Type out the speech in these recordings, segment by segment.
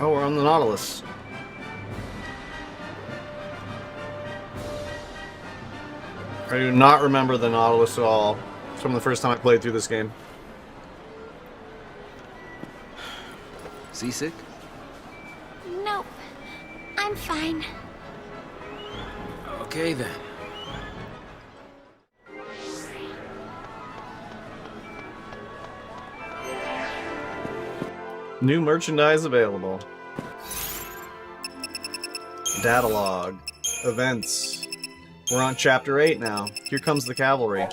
Oh, we're on the Nautilus. I do not remember the Nautilus at all from the first time I played through this game. Seasick? Nope. I'm fine. Okay then. New merchandise available. Datalog. Events. We're on Chapter 8 now. Here comes the cavalry.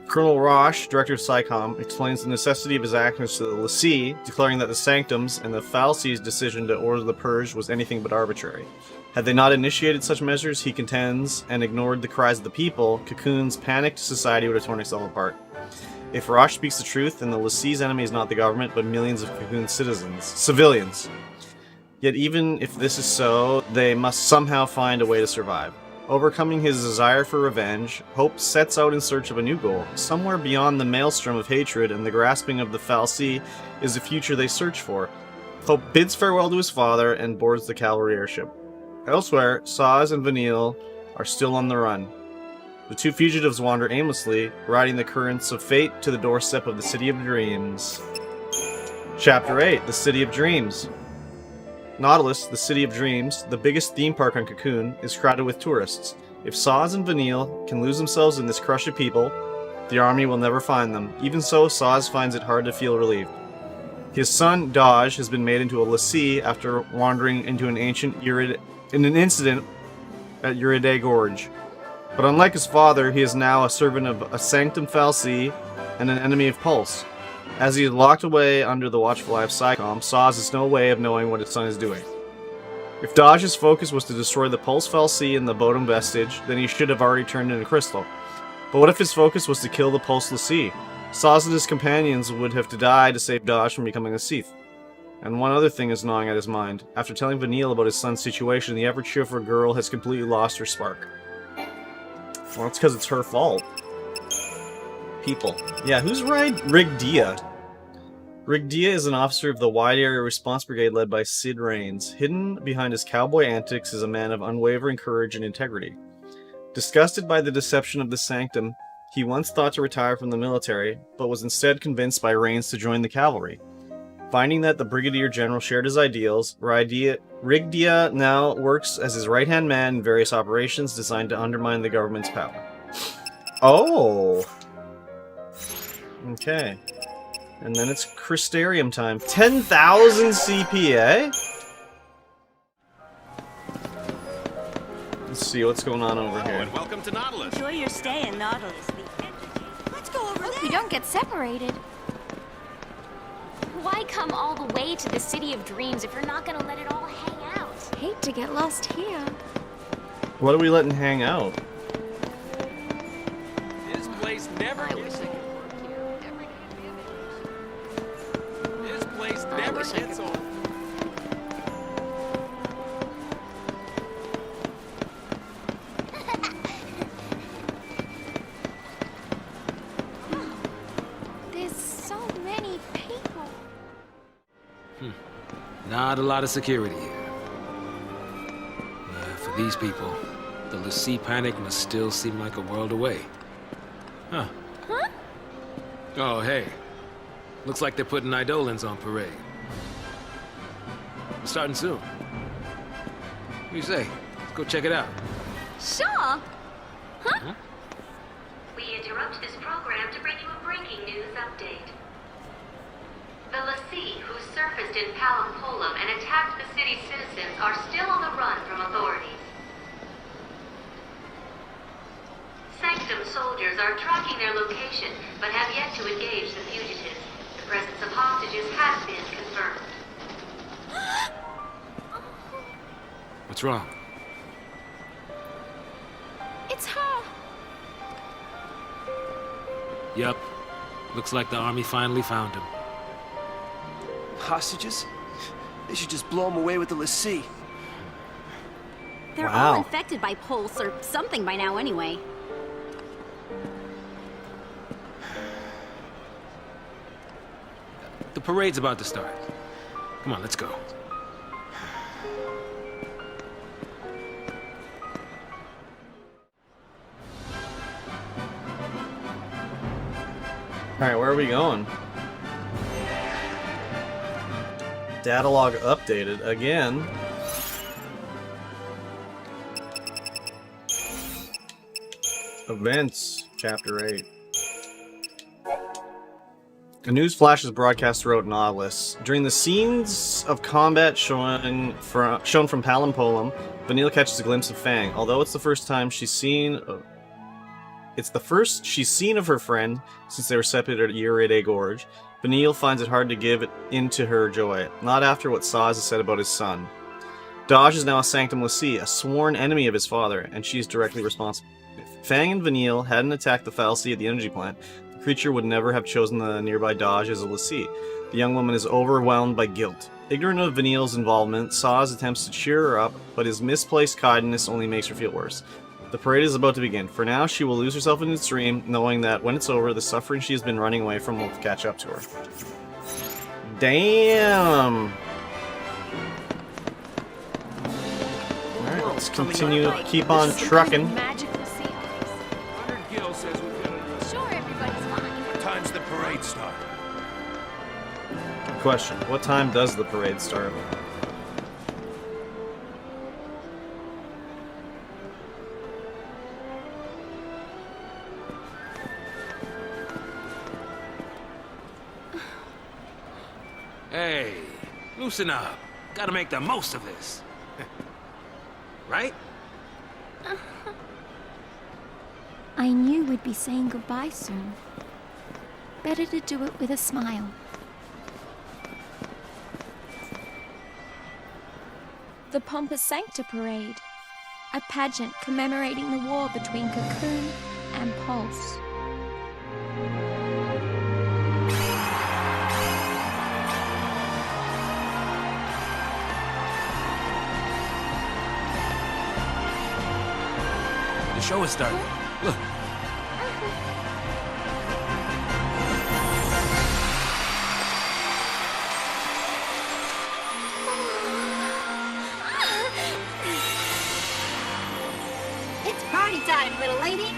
Colonel Roche, Director of SciComm, explains the necessity of his actions to the L'Cie, declaring that the Sanctum's and the Fal'Cie's decision to order the Purge was anything but arbitrary. Had they not initiated such measures, he contends, and ignored the cries of the people, Cocoon's panicked society would have torn itself apart. If Roche speaks the truth, then the L'Cie's enemy is not the government, but millions of Cocoon's civilians. Yet even if this is so, they must somehow find a way to survive. Overcoming his desire for revenge, Hope sets out in search of a new goal. Somewhere beyond the maelstrom of hatred and the grasping of the Fal'Cie is the future they search for. Hope bids farewell to his father and boards the cavalry airship. Elsewhere, Sazh and Vanille are still on the run. The two fugitives wander aimlessly, riding the currents of fate to the doorstep of the City of Dreams. Chapter 8, The City of Dreams. Nautilus, the City of Dreams, the biggest theme park on Cocoon, is crowded with tourists. If Sazh and Vanille can lose themselves in this crush of people, the army will never find them. Even so, Sazh finds it hard to feel relieved. His son, Dodge, has been made into a L'Cie after wandering into an incident at Uriday Gorge. But unlike his father, he is now a servant of a Sanctum Fal'Cie and an enemy of Pulse. As he is locked away under the watchful eye of SciComm, Sazh has no way of knowing what his son is doing. If Dodge's focus was to destroy the Pulse Fal'Cie and the Bodum Vestige, then he should have already turned into crystal. But what if his focus was to kill the Pulse L'Cie? Sazh and his companions would have to die to save Dodge from becoming a Sith. And one other thing is gnawing at his mind. After telling Vanille about his son's situation, the ever-cheerful girl has completely lost her spark. Well, it's because it's her fault. People. Yeah, who's Rigdia? Rigdia is an officer of the Wide Area Response Brigade led by Sid Raines. Hidden behind his cowboy antics is a man of unwavering courage and integrity. Disgusted by the deception of the Sanctum, he once thought to retire from the military, but was instead convinced by Raines to join the cavalry. Finding that the Brigadier General shared his ideals, Rigdia now works as his right-hand man in various operations designed to undermine the government's power. Oh! Okay. And then it's Crystarium time. 10,000 CPA? Let's see what's going on over here. And welcome to Nautilus. Enjoy your stay in Nautilus. Let's go over there. We don't get separated. Why come all the way to the City of Dreams if you're not gonna let it all hang out? Hate to get lost here. What are we letting hang out? This place never I wish gets I could work here. This place never gets old. There's so many people. Not a lot of security here. For these people, the L'Cie panic must still seem like a world away. Huh. Huh? Oh, hey. Looks like they're putting Eidolons on parade. We're starting soon. What do you say? Let's go check it out. Sure. Huh? We interrupt this program to bring you a breaking news update. The L'Cie, who surfaced in Palampolam and attacked the city's citizens, are still on the run from authorities. Sanctum soldiers are tracking their location, but have yet to engage the fugitives. The presence of hostages has been confirmed. What's wrong? It's her. Yup. Looks like the army finally found him. Hostages? They should just blow them away with the L'Cie. They're Wow. all infected by Pulse or something by now anyway. The parade's about to start. Come on, let's go. Alright, where are we going? Datalog updated again. Events, Chapter 8. A news flash is broadcast throughout Nautilus. During the scenes of combat shown from Palampolum, Vanille catches a glimpse of Fang. Although it's the first she's seen of her friend since they were separated at Urede Gorge, Vanille finds it hard to give in to her joy, not after what Sazh has said about his son. Dodge is now a Sanctum Lassie, a sworn enemy of his father, and she's directly responsible. If Fang and Vanille hadn't attacked the fallacy at the energy plant, the creature would never have chosen the nearby Dodge as a Lassie. The young woman is overwhelmed by guilt. Ignorant of Vanille's involvement, Sazh attempts to cheer her up, but his misplaced kindness only makes her feel worse. The parade is about to begin. For now, she will lose herself in its dream, knowing that when it's over, the suffering she has been running away from will catch up to her. Damn! Alright, let's continue, keep on trucking. Magical sea ice. 100 Gil says we've got to do. Sure, everybody's fine. What time's the parade start? Question, what time does the parade start? Hey, loosen up. Gotta make the most of this. Right? I knew we'd be saying goodbye soon. Better to do it with a smile. The Pompous Sancta Parade, a pageant commemorating the war between Cocoon and Pulse. The show is starting. Look. It's party time, little lady.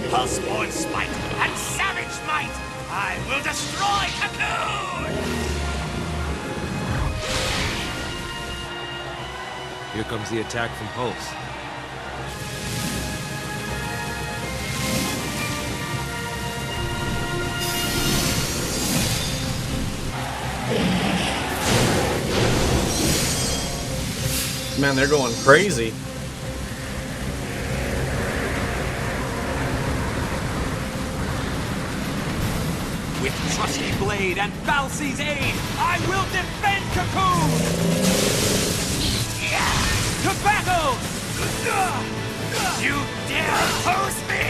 Pulse-born spite and savage might, I will destroy Cocoon! Here comes the attack from Pulse. Man, they're going crazy. With trusty blade and Falsey's aid, I will defend Cocoon! To battle! You dare oppose me?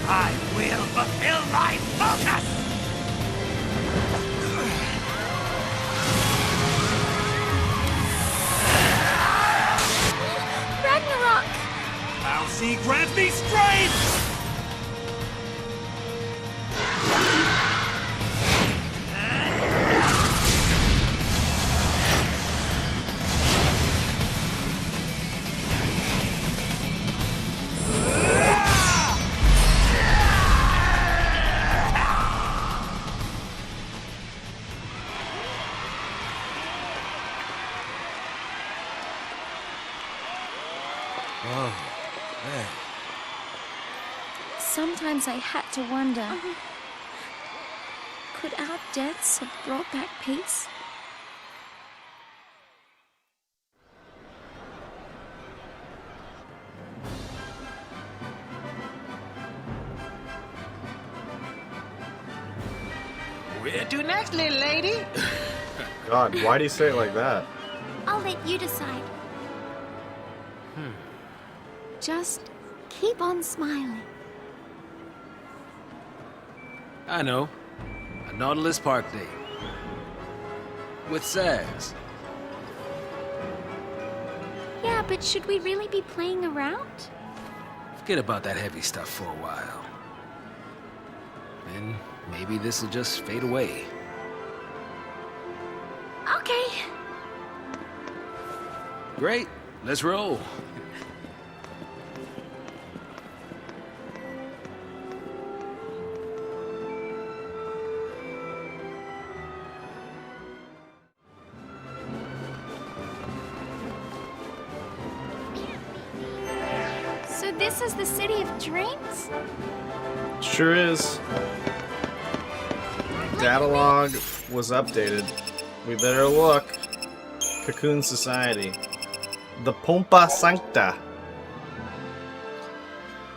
I will fulfill my focus! Ragnarok! Falsey, grant me strength! Oh, man. Sometimes I had to wonder, could our deaths have brought back peace? Where to next, little lady? God, why do you say it like that? I'll let you decide. Just keep on smiling. I know. A Nautilus Park day. With Sazh. Yeah, but should we really be playing around? Forget about that heavy stuff for a while. Then maybe this'll just fade away. Okay. Great. Let's roll. So this is the city of dreams? Sure is. Datalog was updated. We better look. Cocoon Society. The Pompa Sancta.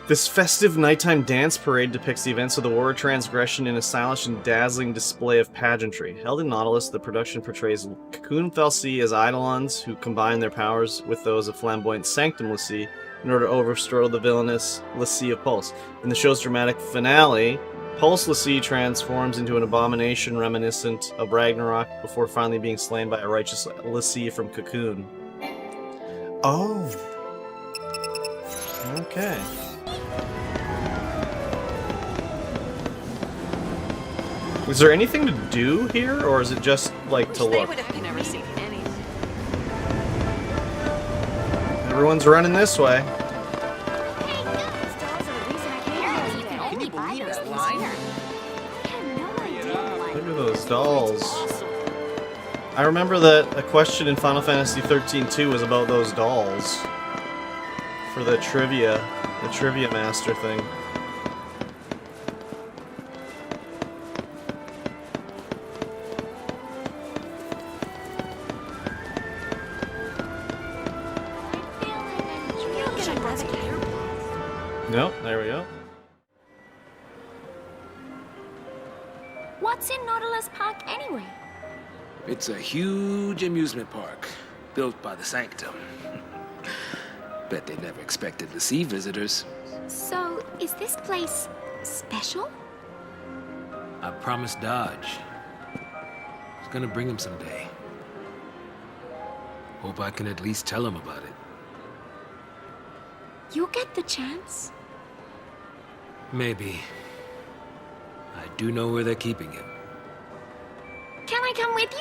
This festive nighttime dance parade depicts the events of the War of Transgression in a stylish and dazzling display of pageantry. Held in Nautilus, the production portrays Cocoon Felsi as Eidolons who combine their powers with those of flamboyant Sanctum l'Cie in order to overthrow the villainous l'Cie of Pulse. In the show's dramatic finale, Pulse l'Cie transforms into an abomination reminiscent of Ragnarok before finally being slain by a righteous l'Cie from Cocoon. Oh. Okay. Was there anything to do here, or is it just, like, to look? Never seen anything. Everyone's running this way. Can you believe that line? Look at those dolls. I remember that a question in Final Fantasy 13-2 was about those dolls. For the trivia master thing. Nope, there we go. What's in Nautilus Park anyway? It's a huge amusement park, built by the Sanctum. Bet they never expected to see visitors. So, is this place special? I promised Dodge. I was gonna bring him someday. Hope I can at least tell him about it. You'll get the chance. Maybe. I do know where they're keeping him. Can I come with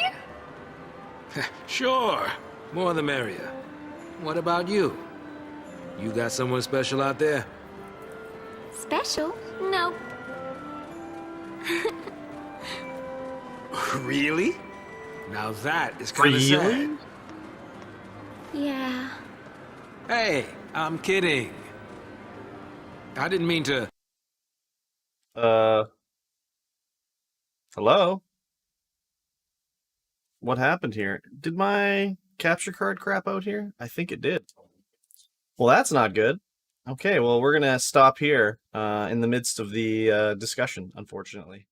you? Sure. More the merrier. What about you? You got someone special out there? Special? Nope. Really? Now that is kind of Really? sad. Yeah. Hey, I'm kidding. I didn't mean to... Hello? What happened here? Did my capture card crap out here? I think it did. Well, that's not good. Okay, well, we're gonna stop here in the midst of the discussion, unfortunately.